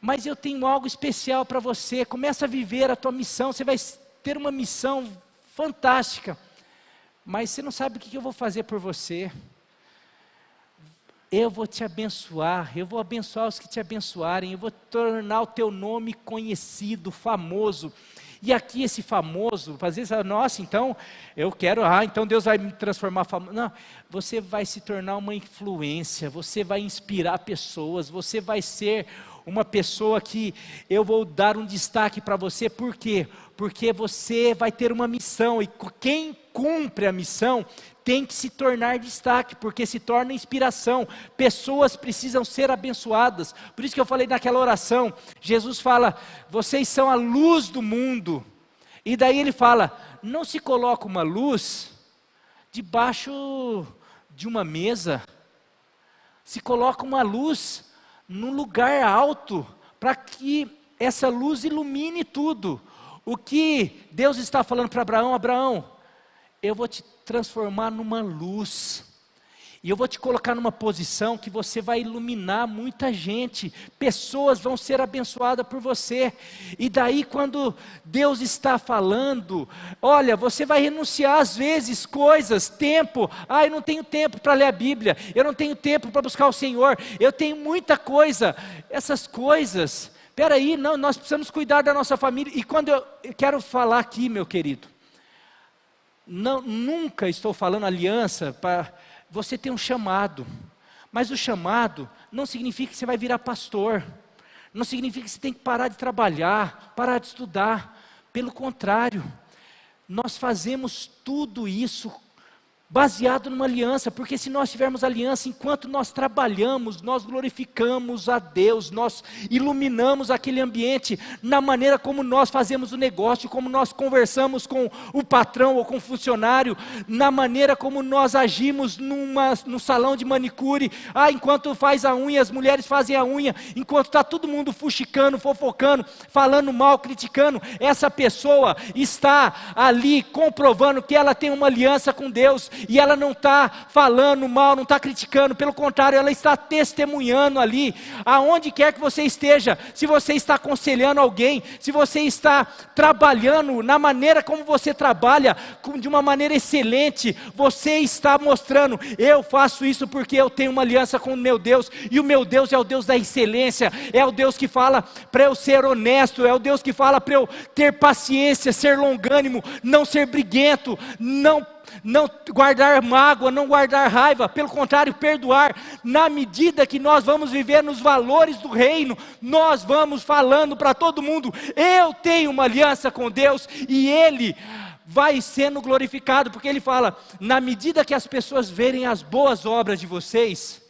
Mas eu tenho algo especial para você, começa a viver a tua missão, você vai ter uma missão fantástica, mas você não sabe o que eu vou fazer por você. Eu vou te abençoar, eu vou abençoar os que te abençoarem, eu vou tornar o teu nome conhecido, famoso. E aqui esse famoso, às vezes, nossa, então, eu quero, então Deus vai me transformar famoso. Não, você vai se tornar uma influência, você vai inspirar pessoas, você vai ser uma pessoa que eu vou dar um destaque para você. Por quê? Porque você vai ter uma missão, e quem cumpre a missão tem que se tornar destaque, porque se torna inspiração. Pessoas precisam ser abençoadas. Por isso que eu falei naquela oração, Jesus fala, vocês são a luz do mundo. E daí ele fala, não se coloca uma luz debaixo de uma mesa, se coloca uma luz num lugar alto, para que essa luz ilumine tudo. O que Deus está falando para Abraão, Abraão, eu vou te transformar numa luz, e eu vou te colocar numa posição que você vai iluminar muita gente, pessoas vão ser abençoadas por você. E daí quando Deus está falando, olha, você vai renunciar às vezes coisas, tempo, eu não tenho tempo para ler a Bíblia, eu não tenho tempo para buscar o Senhor, eu tenho muita coisa, essas coisas, peraí, não, nós precisamos cuidar da nossa família. E quando eu quero falar aqui, meu querido, nunca estou falando aliança para você ter um chamado, mas o chamado não significa que você vai virar pastor, não significa que você tem que parar de trabalhar, parar de estudar. Pelo contrário, nós fazemos tudo isso baseado numa aliança, porque se nós tivermos aliança, enquanto nós trabalhamos, nós glorificamos a Deus, nós iluminamos aquele ambiente, na maneira como nós fazemos o negócio, como nós conversamos com o patrão ou com o funcionário, na maneira como nós agimos num salão de manicure, enquanto faz a unha, as mulheres fazem a unha, enquanto está todo mundo fuxicando, fofocando, falando mal, criticando, essa pessoa está ali comprovando que ela tem uma aliança com Deus. e ela não está falando mal, não está criticando, pelo contrário, ela está testemunhando ali, aonde quer que você esteja, se você está aconselhando alguém, se você está trabalhando na maneira como você trabalha, de uma maneira excelente, você está mostrando, eu faço isso porque eu tenho uma aliança com o meu Deus, e o meu Deus é o Deus da excelência, é o Deus que fala para eu ser honesto, é o Deus que fala para eu ter paciência, ser longânimo, não ser briguento, não guardar mágoa, não guardar raiva, pelo contrário, perdoar. Na medida que nós vamos viver nos valores do reino, nós vamos falando para todo mundo, eu tenho uma aliança com Deus, e Ele vai sendo glorificado, porque Ele fala, na medida que as pessoas verem as boas obras de vocês,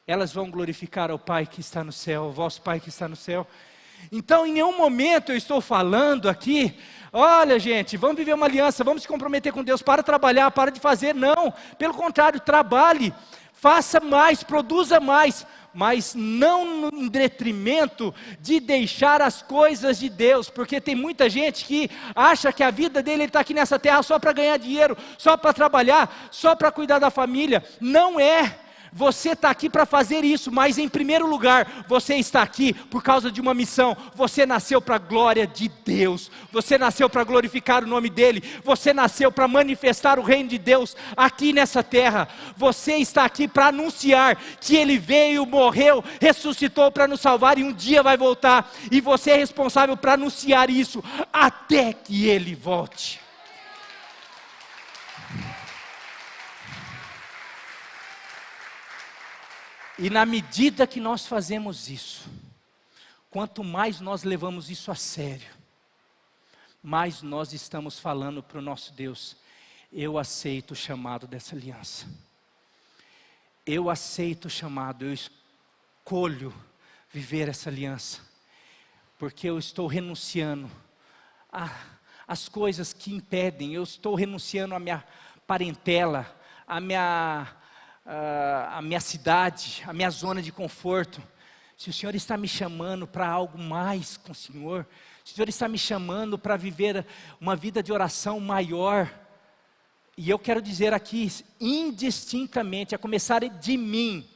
elas vão glorificar ao Pai que está no céu, ao vosso Pai que está no céu. Então, em nenhum momento eu estou falando aqui, olha gente, vamos viver uma aliança, vamos se comprometer com Deus, para trabalhar, para de fazer, não, pelo contrário, trabalhe, faça mais, produza mais, mas não em detrimento de deixar as coisas de Deus, porque tem muita gente que acha que a vida dele está aqui nessa terra só para ganhar dinheiro, só para trabalhar, só para cuidar da família. Não é. Você está aqui para fazer isso, mas em primeiro lugar, você está aqui por causa de uma missão. Você nasceu para a glória de Deus, você nasceu para glorificar o nome dEle, você nasceu para manifestar o reino de Deus aqui nessa terra. Você está aqui para anunciar que Ele veio, morreu, ressuscitou para nos salvar e um dia vai voltar, e você é responsável para anunciar isso até que Ele volte. E na medida que nós fazemos isso, quanto mais nós levamos isso a sério, mais nós estamos falando para o nosso Deus, eu aceito o chamado dessa aliança, eu aceito o chamado, eu escolho viver essa aliança, porque eu estou renunciando às coisas que impedem, eu estou renunciando à minha parentela, à minha cidade, a minha zona de conforto. Se o Senhor está me chamando para algo mais com o Senhor, se o Senhor está me chamando para viver uma vida de oração maior, e eu quero dizer aqui, indistintamente, a começar de mim,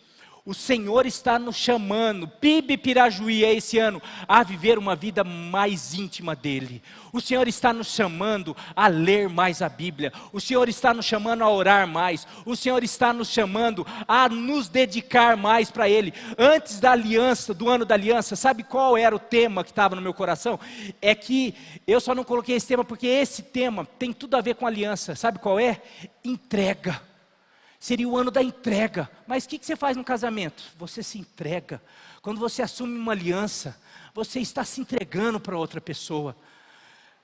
o Senhor está nos chamando, PIB Pirajuí é esse ano, a viver uma vida mais íntima dEle. O Senhor está nos chamando a ler mais a Bíblia. O Senhor está nos chamando a orar mais. O Senhor está nos chamando a nos dedicar mais para Ele. Antes da aliança, do ano da aliança, sabe qual era o tema que estava no meu coração? É que eu só não coloquei esse tema porque esse tema tem tudo a ver com aliança. Sabe qual é? Entrega. Seria o ano da entrega. Mas o que você faz no casamento? Você se entrega. Quando você assume uma aliança, você está se entregando para outra pessoa.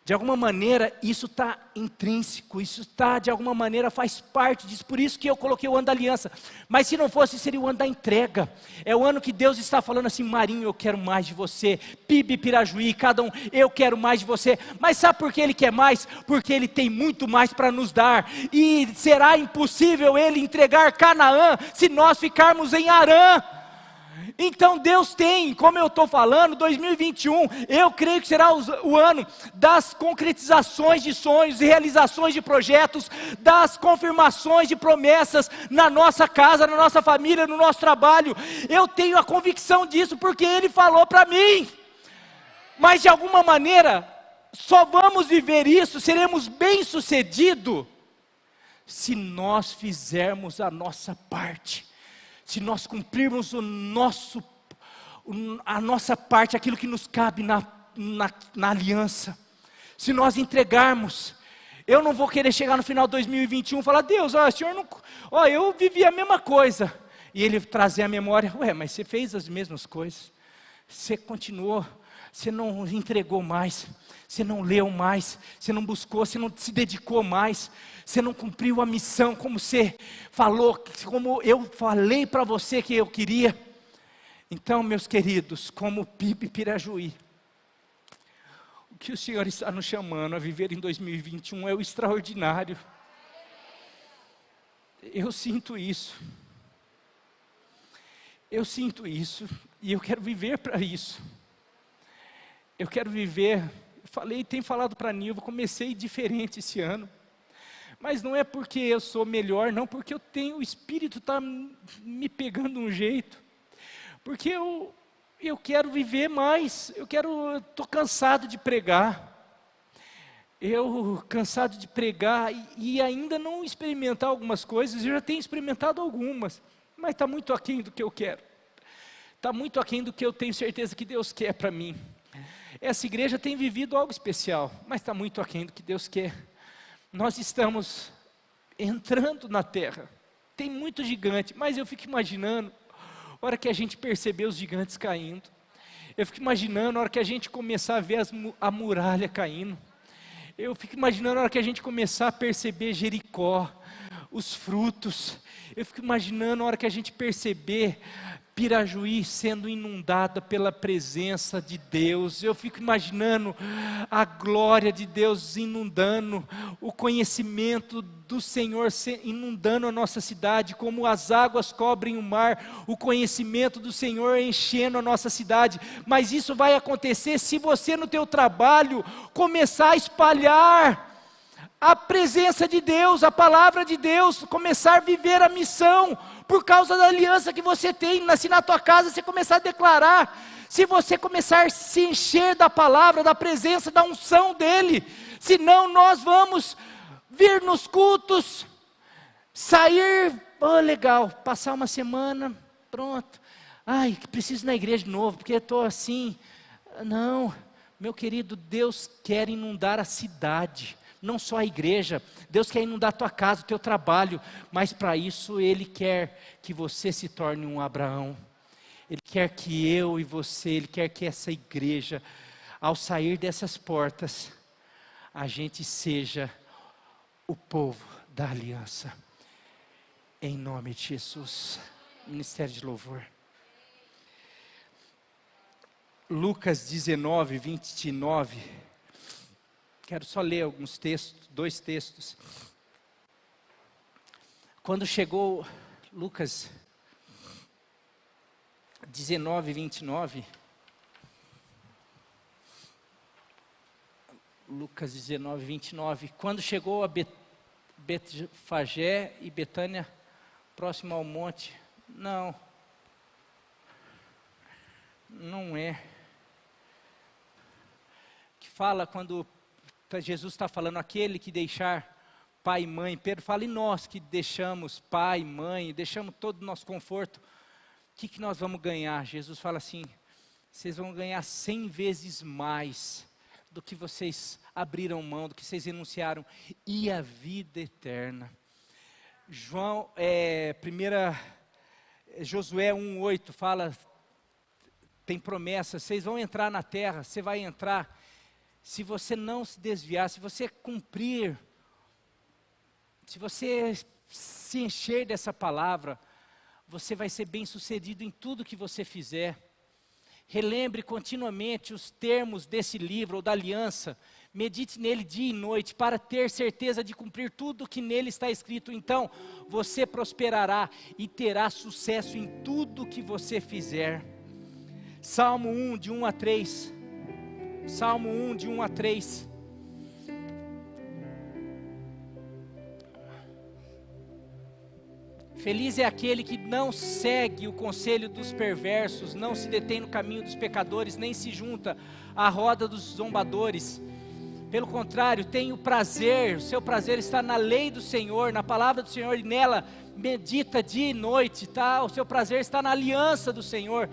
De alguma maneira, isso está intrínseco, isso está, de alguma maneira, faz parte disso. Por isso que eu coloquei o ano da aliança. Mas se não fosse, seria o ano da entrega. É o ano que Deus está falando assim, Marinho, eu quero mais de você. PIB Pirajuí, cada um, eu quero mais de você. Mas sabe por que Ele quer mais? Porque Ele tem muito mais para nos dar. E será impossível Ele entregar Canaã, se nós ficarmos em Harã. Então Deus tem, como eu estou falando, 2021, eu creio que será o ano das concretizações de sonhos e realizações de projetos, das confirmações de promessas na nossa casa, na nossa família, no nosso trabalho. Eu tenho a convicção disso porque Ele falou para mim. Mas de alguma maneira, só vamos viver isso, seremos bem-sucedidos, se nós fizermos a nossa parte. Se nós cumprirmos a nossa parte, aquilo que nos cabe na aliança, se nós entregarmos, eu não vou querer chegar no final de 2021 e falar, Deus, Senhor, eu vivi a mesma coisa, e Ele trazer a memória, mas você fez as mesmas coisas, você continuou, você não entregou mais, você não leu mais, você não buscou, você não se dedicou mais, você não cumpriu a missão como você falou, como eu falei para você que eu queria. Então, meus queridos, como PIB Pirajuí, o que o Senhor está nos chamando a viver em 2021 é o extraordinário. Eu sinto isso. Eu sinto isso e eu quero viver para isso. Eu quero viver, tenho falado para a Nilva, comecei diferente esse ano, Mas não é porque eu sou melhor, não, porque o Espírito está me pegando de um jeito. Porque eu quero viver mais, estou cansado de pregar. Cansado de pregar e ainda não experimentar algumas coisas. Eu já tenho experimentado algumas, mas está muito aquém do que eu quero. Está muito aquém do que eu tenho certeza que Deus quer para mim. Essa igreja tem vivido algo especial, mas está muito aquém do que Deus quer. Nós estamos entrando na terra, tem muito gigante, mas eu fico imaginando, a hora que a gente perceber os gigantes caindo, eu fico imaginando a hora que a gente começar a ver a muralha caindo, eu fico imaginando a hora que a gente começar a perceber Jericó, os frutos, eu fico imaginando a hora que a gente perceber Pirajuí sendo inundada pela presença de Deus. Eu fico imaginando a glória de Deus inundando, o conhecimento do Senhor inundando a nossa cidade, como as águas cobrem o mar, o conhecimento do Senhor enchendo a nossa cidade. Mas isso vai acontecer se você no teu trabalho começar a espalhar a presença de Deus, a palavra de Deus, começar a viver a missão, por causa da aliança que você tem, se na tua casa você começar a declarar, se você começar a se encher da palavra, da presença, da unção dEle, senão nós vamos vir nos cultos, sair, legal, passar uma semana, pronto, preciso ir na igreja de novo, porque estou assim, não, meu querido, Deus quer inundar a cidade, não só a igreja, Deus quer inundar a tua casa, o teu trabalho, mas para isso Ele quer que você se torne um Abraão, Ele quer que eu e você, Ele quer que essa igreja, ao sair dessas portas, a gente seja o povo da aliança, em nome de Jesus. Ministério de louvor. Lucas 19, 29. Quero só ler alguns textos, 2 textos. Quando chegou, Lucas 19, 29. Lucas 19, 29. Quando chegou a Betfagé e Betânia, próximo ao monte. Não é. Que fala quando Jesus está falando, aquele que deixar pai e mãe, Pedro fala, e nós que deixamos pai, mãe, deixamos todo o nosso conforto, o que nós vamos ganhar? Jesus fala assim, vocês vão ganhar 100 vezes mais do que vocês abriram mão, do que vocês renunciaram, e a vida eterna. Josué 1:8 fala, tem promessa, vocês vão entrar na terra, você vai entrar, se você não se desviar, se você cumprir, se você se encher dessa palavra, você vai ser bem sucedido em tudo que você fizer. Relembre continuamente os termos desse livro ou da aliança, medite nele dia e noite, para ter certeza de cumprir tudo que nele está escrito. Então, você prosperará e terá sucesso em tudo que você fizer. Salmo 1, de 1 a 3. Salmo 1, de 1 a 3. Feliz é aquele que não segue o conselho dos perversos, não se detém no caminho dos pecadores, nem se junta à roda dos zombadores. Pelo contrário, tem o prazer, o seu prazer está na lei do Senhor, na palavra do Senhor, e nela medita dia e noite, tá? O seu prazer está na aliança do Senhor.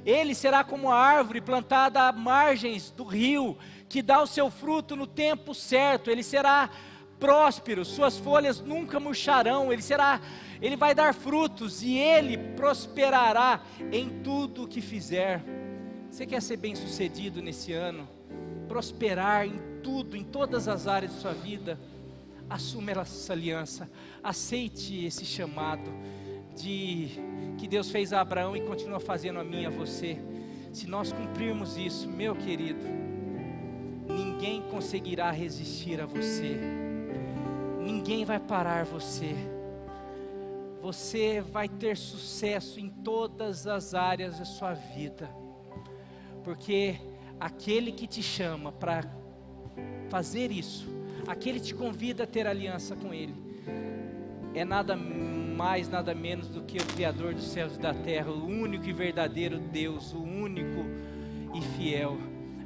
Ele será como a árvore plantada à margens do rio, que dá o seu fruto no tempo certo. Ele será próspero, suas folhas nunca murcharão, ele vai dar frutos e ele prosperará em tudo o que fizer. Você quer ser bem sucedido nesse ano? Prosperar em tudo, em todas as áreas de sua vida? Assuma essa aliança, aceite esse chamado que Deus fez a Abraão e continua fazendo a mim e a você. Se nós cumprirmos isso, meu querido, ninguém conseguirá resistir a você, ninguém vai parar você. Você vai ter sucesso em todas as áreas da sua vida, porque aquele que te chama para fazer isso, aquele te convida a ter aliança com Ele. É nada mais, nada menos do que o Criador dos céus e da terra, o único e verdadeiro Deus, o único e fiel,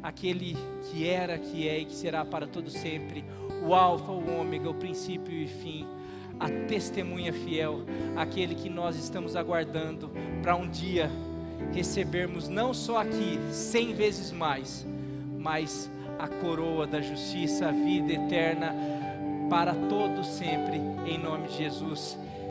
aquele que era, que é e que será para todo sempre, o Alfa, o Ômega, o princípio e o fim, a testemunha fiel, aquele que nós estamos aguardando para um dia recebermos não só aqui 100 vezes mais, mas a coroa da justiça, a vida eterna para todos sempre, em nome de Jesus.